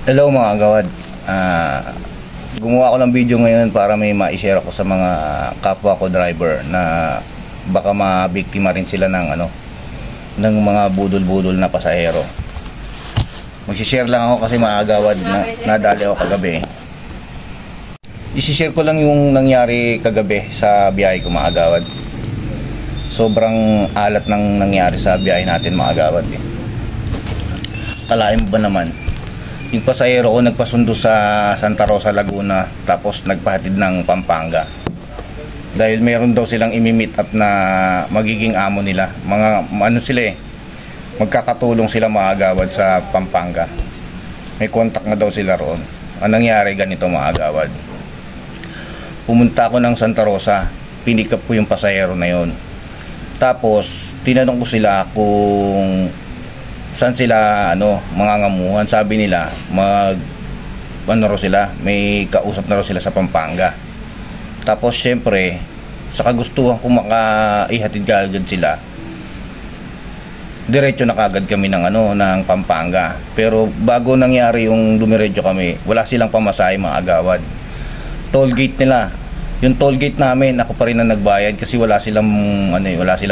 Hello mga agawad. Gumawa ako ng video ngayon para may ma-share ako sa mga kapwa ko driver na baka mabiktima rin sila ng mga budol-budol na pasahero. Mag-share lang ako kasi mga agawad na nadali ako kagabi. I-share ko lang yung nangyari kagabi sa biyahe ko mga agawad. Sobrang alat ng nangyari sa biyahe natin mga agawad. Kalahin mo ba naman? Yung pasahero ko nagpasundo sa Santa Rosa, Laguna, tapos nagpahatid ng Pampanga. Dahil meron daw silang imi-meet up na magiging amo nila. Magkakatulong sila mga agawad sa Pampanga. May contact na daw sila roon. Ang nangyari ganito mga agawad. Pumunta ako ng Santa Rosa, pinik up ko yung pasahero na yon. Tapos tinanong ko sila kung saan sila mangangamuhan. Sabi nila may kausap na raw sila sa Pampanga. Tapos syempre sa kagustuhan ko makaihatid kaagad sila, diretso na kaagad kami ng Pampanga. Pero bago nangyari yung dumiretso kami, wala silang pamasahe mga agawad. Toll gate nila, yung toll gate namin ako pa rin ang nagbayad kasi wala silang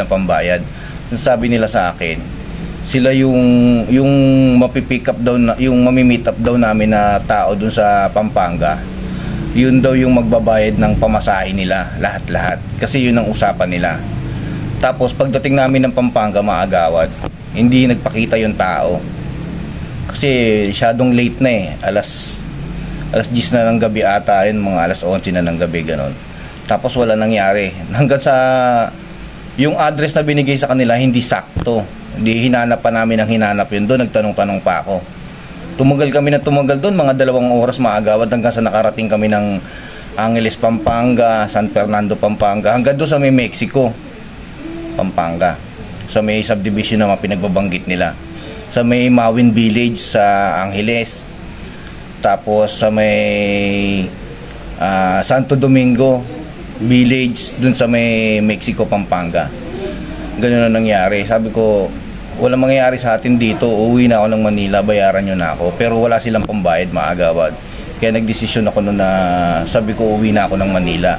pambayad. Sabi nila sa akin, sila yung mapipick up daw yung mami-meet up daw namin na tao dun sa Pampanga. Yun daw yung magbabayad ng pamasahe nila, lahat-lahat. Kasi yun ang usapan nila. Tapos pagdating namin ng Pampanga mga agawad, hindi nagpakita yung tao. Kasi syadong late na alas 10 na ng gabi ata yun, mga alas 11 na ng gabi ganon. Tapos wala nangyari. Hanggang sa yung address na binigay sa kanila hindi sakto. Hindi hinanap pa namin ang hinanap yun doon. Nagtanong-tanong pa ako. Tumagal kami doon, mga 2 oras mga agawad, hanggang sa nakarating kami ng Angeles, Pampanga, San Fernando, Pampanga, hanggang doon sa may Mexico, Pampanga. Sa may subdivision na pinagbabanggit nila. Sa may Mawin Village sa Angeles. Tapos sa may Santo Domingo Village, doon sa may Mexico, Pampanga. Ganun na nangyari. Sabi ko, walang mangyayari sa atin dito, uuwi na ako ng Manila, bayaran nyo na ako. Pero wala silang pambayad mga agawad. Kaya nagdesisyon ako noon na sabi ko uuwi na ako ng Manila.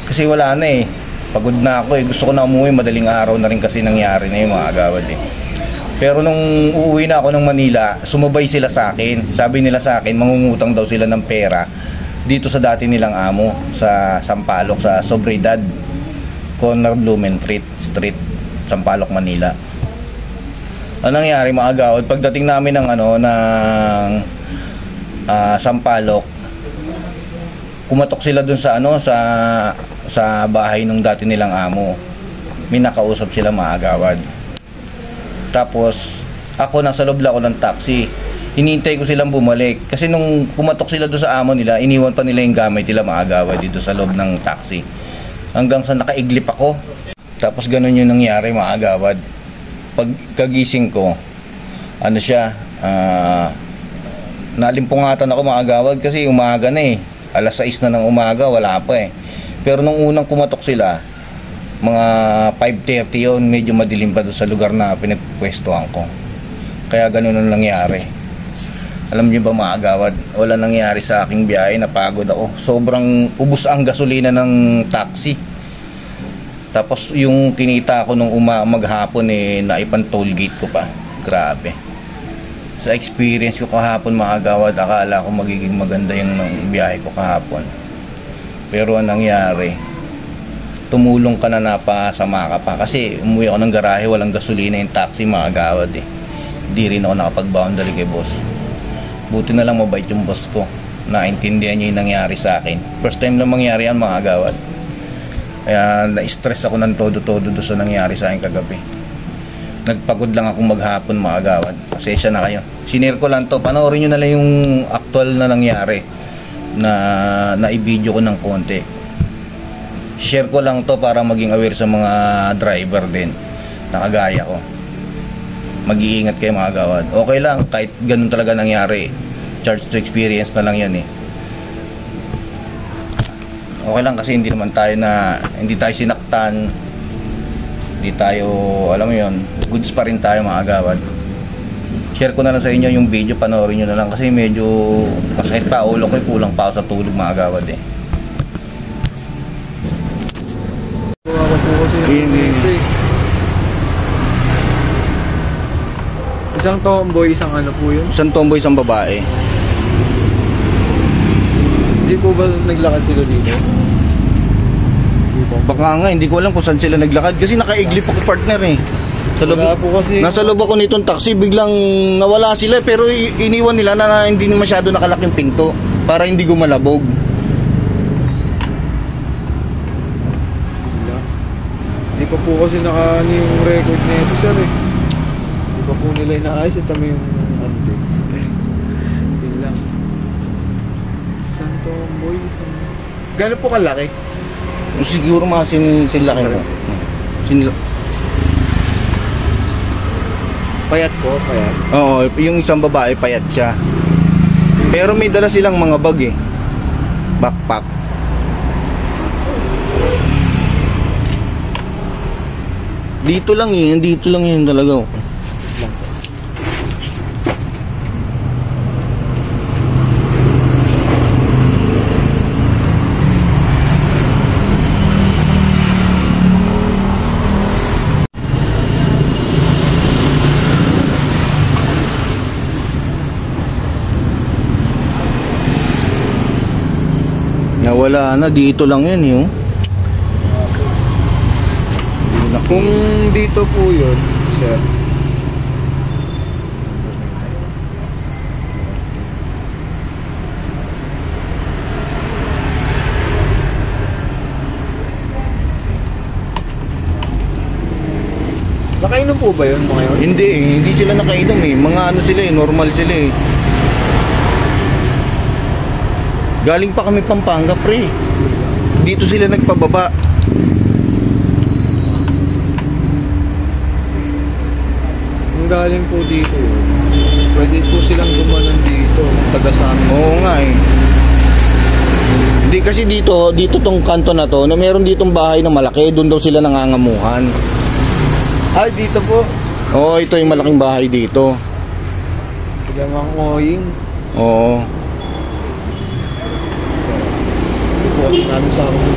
Kasi wala na pagod na ako gusto ko na umuwi, madaling araw na rin kasi nangyari na yung mga agawad Pero nung uuwi na ako ng Manila, sumabay sila sa akin. Sabi nila sa akin, mangungutang daw sila ng pera dito sa dati nilang amo sa Sampaloc, sa Sobredad Corner Blumen Street, Sampaloc, Manila. Ang nangyari mga agawad, pagdating namin ng Sampaloc, kumatok sila dun sa bahay nung dati nilang amo. May nakausap sila mga agawad. Tapos ako nasa loob lang ako ng taxi. Hinintay ko silang bumalik kasi nung kumatok sila dun sa amo nila, iniwan pa nila yung gamit nila mga agawad dito sa loob ng taxi. Hanggang sa nakaiglip ako. Tapos ganun yung nangyari mga agawad. Pagkagising ko, nalimpungatan ako mga agawad kasi umaga na alas 6 na ng umaga, wala pa Pero nung unang kumatok sila, mga 5:30 yun, medyo madilim pa doon sa lugar na pinagpwestuhan ko. Kaya ganun ang nangyari. Alam niyo ba mga agawad, wala nangyari sa aking biyahe, napagod ako. Sobrang ubos ang gasolina ng taxi. Tapos yung kinita ko nung maghapon naipan toll gate ko pa. Grabe. Sa experience ko kahapon mga agawad, akala ko magiging maganda yung biyahe ko kahapon. Pero ang nangyari, tumulong ka na napasama ka pa. Kasi umuwi ako ng garahe, walang gasolina yung taxi mga agawad Hindi rin ako nakapag-boundary kay boss. Buti na lang mabait yung boss ko. Naintindihan niya yung nangyari sa akin. First time lang mangyari yan mga agawad. Kaya na-stress ako ng todo-todo doon sa nangyari sa akin kagabi. Nagpagod lang ako maghapon mga agawad. Pasensya na kayo. Sinare ko lang to. Panoorin nyo na lang yung actual na nangyari na i-video ko ng konti. Share ko lang to para maging aware sa mga driver din na kagaya ko. Mag-iingat kayo mga agawad. Okay lang kahit ganun talaga nangyari. Charge to experience na lang yan Okay lang kasi hindi tayo sinaktan, hindi tayo, alam mo yun, goods pa rin tayo mga agawad. share ko na lang sa inyo yung video, panoorin nyo na lang kasi medyo masakit pa ulo ko, kulang pa ako sa tulog mga agawad eh. Ako po kasi isang tomboy, isang ano po yun? Isang tomboy, isang babae. Hindi po ba naglakad sila dito? Baka nga, hindi ko alam kung saan sila naglakad kasi nakaiglip ako partner eh. Sa loob, Wala po kasi. nasa loob ako nitong taxi, biglang nawala sila pero iniwan nila na hindi masyado nakalaking pinto para hindi gumalabog. Hindi pa po kasi nakaano yung record na ito sir eh. Hindi pa po nila inaayos. Ito mo yung ano din. Yun lang. Isang tomboy, isang... Gano'n po kalaki? Siguro mga sinlaki mo. Payat po, payat. Oo, yung isang babae payat siya. Pero may dala silang mga bag eh. Backpack. Dito lang yun talaga. Nawala na, dito lang yun yun. Kung dito po yun, sir. Nakainom po ba yun mga yun? Hindi sila nakainom eh. Mga ano sila eh, normal sila eh. Galing pa kami Pampanga, pre. Dito sila nagpababa. Kung galing po dito, pwede po silang gumanon dito, taga sa amin. Oo nga eh. Hindi kasi dito tong kanto na to, na meron ditong bahay na malaki, doon daw sila nangangamuhan. Ay, dito po. Oo, ito yung malaking bahay dito. Ilang ang oing. Oo. Ito po, namin sa amin.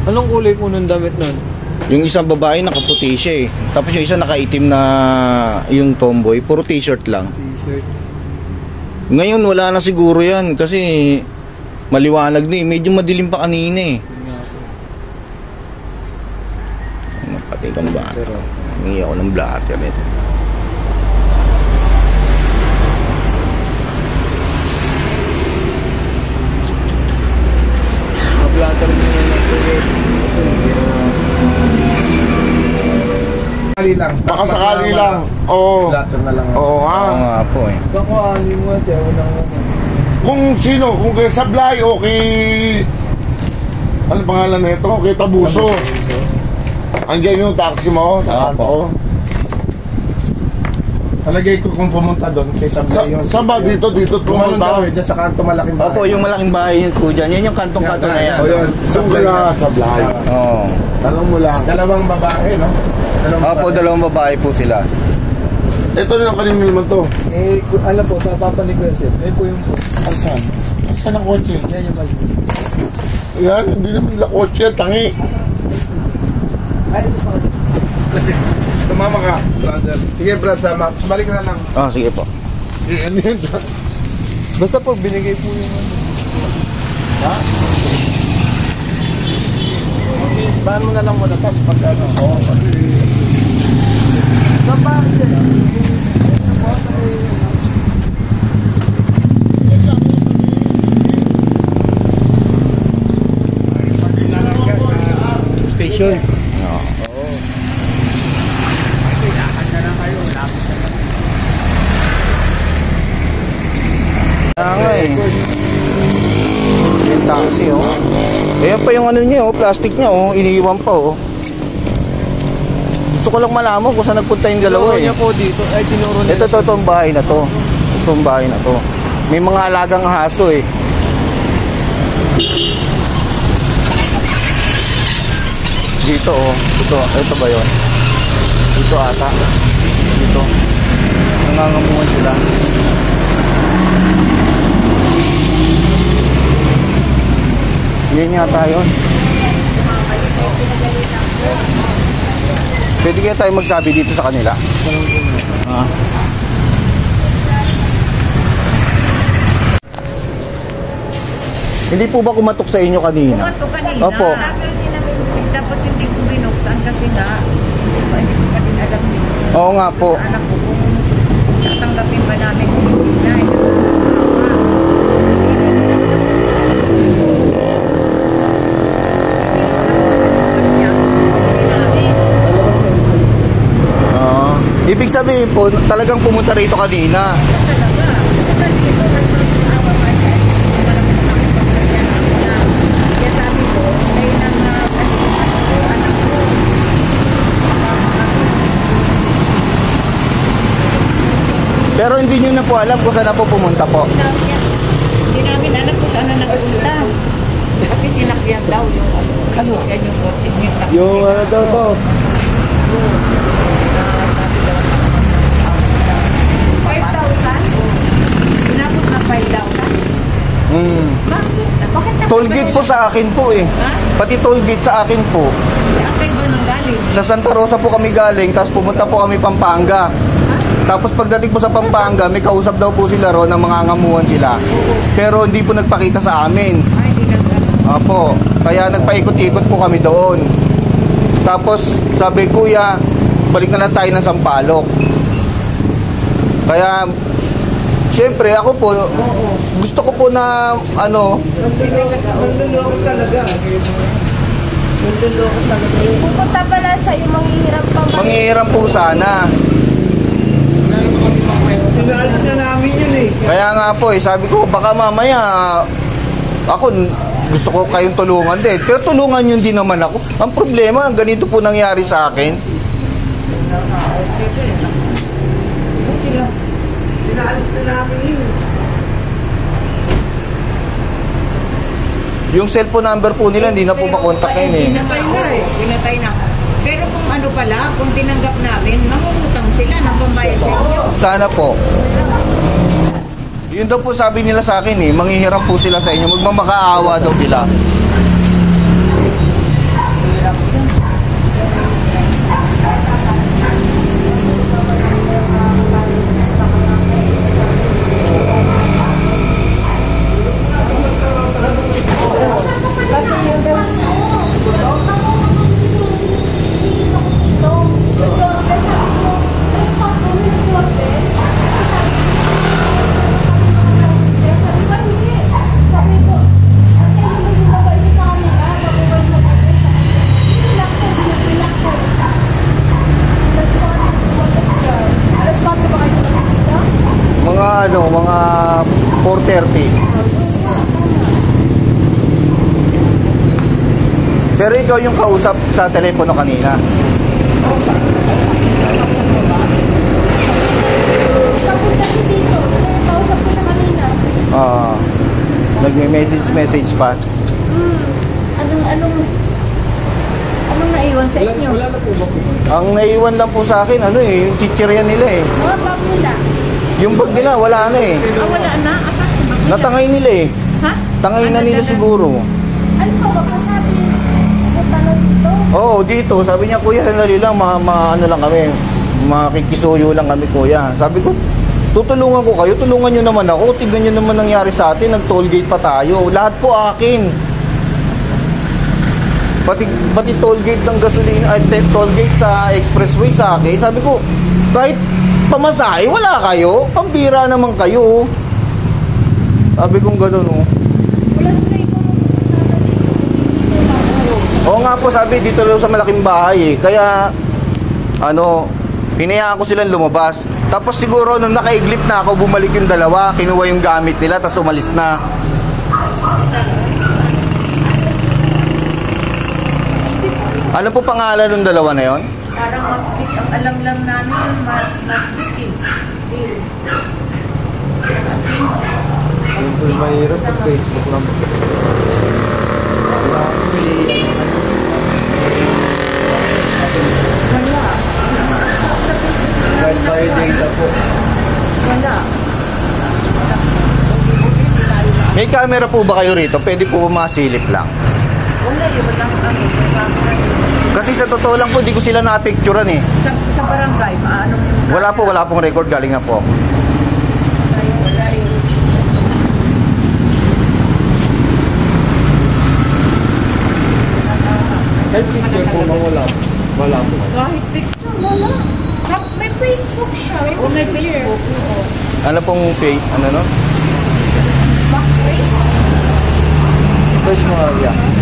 Anong kulay po nung damit nun? Yung isang babae nakaputi siya eh. Tapos yung isa nakaitim na yung tomboy, puro t-shirt lang. T-shirt. Ngayon wala na siguro yan kasi maliwanag na eh. Medyo madilim pa kanina eh. Napatay kang bata. Hingi ako ng blatter eh. Blatter nyo na lang po eh. Sakali lang. Baka sakali lang. Oo. Blatter na lang. Oo Oo nga. nga po eh. Saan ko ani mo ate? Wala ko. Kung sino, kung kay Sablay o kay... Ano pangalan nito? Kay Tabuso. Andiyan yung taxi mo sa kanto. Palagay ko kung pumunta doon kay Sablay yun. Saan ba dito? Dito Pumunta pumunta? dyan sa kanto malaking bahay. Opo, yung malaking bahay yun po dyan. Yan yung kantong-kanto na yan. O yun. Saan kaya Sablay? Oo. Tanong mo lang. Dalawang babae, no? Opo, dalawang babae po sila. Ito na lang kanina naman to. Eh, alam po, sa Papa ni Kuya Sir. Eh po yung po. Saan? Saan ang kotse? Yan yung bag. Yan, hindi naman nila kotse. Tangi. Ay, ito pa. Tumama ka, brother. Sige, brad, sama. Balik na lang. Ah, sige po. Ano yun? Basta po, binigay po yung ano. Ha? Bahan mo na lang muna. Tapos pag ano. Oo, pag... Station. Nga eh. Yung taxi oh. Ayan pa yung ano niya oh, plastic niya oh, iniiwan pa oh. Gusto ko lang malaman kung saan nagpunta yung dalawa eh. Niya po dito. Ay, tinuro nila. Ito itong bahay na to. Itong bahay na to. May mga alagang aso eh. Dito oh. Ito ba yun? dito ata. Dito. Nangangamuhan sila. Yan yata yun. Pwede kaya tayo magsabi dito sa kanila? Hindi po ba kumatok sa inyo kanina? Kumatok kanina. Opo. Tapos hindi ko binuksan kasi nga, hindi ko pa din alam nito. Oo nga po. Anak ko kung tatanggapin ba namin hindi na. Ibig sabihin po, talagang pumunta rito kanina. Talaga. Dito, nagpapaawa nga siya. Walang makakapagpagyan ako na. Kaya sabi ko, kayo nang anak ko. Pero hindi nyo na po alam kung saan na po pumunta po. Hindi namin alam kung saan na nagpunta. Kasi sinakyan daw yung ano? Yan yung kotse niya. Yung ano daw to? 5,000? Inabot na 5,000? Bakit? Bakit na Tollgate po sa akin po eh. Ha? Pati tollgate sa akin po. Si Akay ba nang galing? Sa Santa Rosa po kami galing, tapos pumunta po kami Pampanga. Tapos pagdating po sa Pampanga, may kausap daw po sila ron ng mga ngamuhan sila. Pero hindi po nagpakita sa amin. Ay, hindi lang gano'n. Apo, kaya nagpaikot-ikot po kami doon. Tapos sabi, kuya, balik na lang tayo ng Sampaloc. Kaya, syempre ako po, gusto ko po na, ano, Pupunta pala sa yung manghihirap pang manghihiram po sana. Sinalis na namin yun eh. Kaya nga po sabi ko, baka mamaya, ako, gusto ko kayong tulungan din. Pero tulungan yun din naman ako. Ang problema, ganito po nangyari sa akin. Sinalis na namin yun. Yung cellphone number po nila, hindi na po makontakin eh. Pinatay na eh. Pinatay na. Pero kung ano pala, kung tinanggap namin, mangungutang sila ng pambayad sa inyo. Sana po. Yun daw po sabi nila sa akin eh, manghihiram po sila sa inyo, magmamakaawa daw sila. Mga 4:30. Pero ikaw yung kausap sa telepono kanina. Papunta ko dito. Kausap ko siya kanina. Nagme-message pa. Anong naiwan sa inyo? Wala na po ba po? Ang naiwan lang po sa akin, yung chichirya nila eh. Mga bag nila. Yung bag nila, wala na eh. Wala na. Asan yung bag nila? Natangay nila eh. Ha? Tangay na nila siguro. Ano ka ba kasabi? Punta na dito. Oo, dito. Sabi niya, kuya, sandali lang, ano lang kami. Makikisuyo lang kami, kuya. Sabi ko, tutulungan ko kayo, tulungan nyo naman ako. Tignan nyo naman nangyari sa atin, nag-tollgate pa tayo. Lahat po akin. Pati tollgate ng gasolina, tollgate sa expressway sa akin. Sabi ko, kahit pamasahe, wala kayo. Pambira naman kayo. Sabi kong gano'n, oh. Wala sila ikaw Oo nga po, sabi dito lang sa malaking bahay eh. Kaya, hinayaan ko silang lumabas. Tapos siguro nung nakaiglip na ako, bumalik yung dalawa, kinuha yung gamit nila, tapos umalis na. Ano po pangalan ng dalawa na yon? Parang masbit. Ang alam lang namin, masbit eh. Simple mahirap sa Facebook lang. Wala. Kahit tayo data po. Wala. May camera po ba kayo rito? Pwede po masilip lang. Wala yun. Walang ano. Kasi sa totoo lang po, di ko sila na-picturean eh. Sa barangay, maano yung... Wala pong record. Galing na po ako. Wala yun. Kahit picture po wala. Wala po. Kahit picture, wala. May Facebook siya. May Facebook. Oo. Ano pong page? Ano no? Back face? Fresh Maria.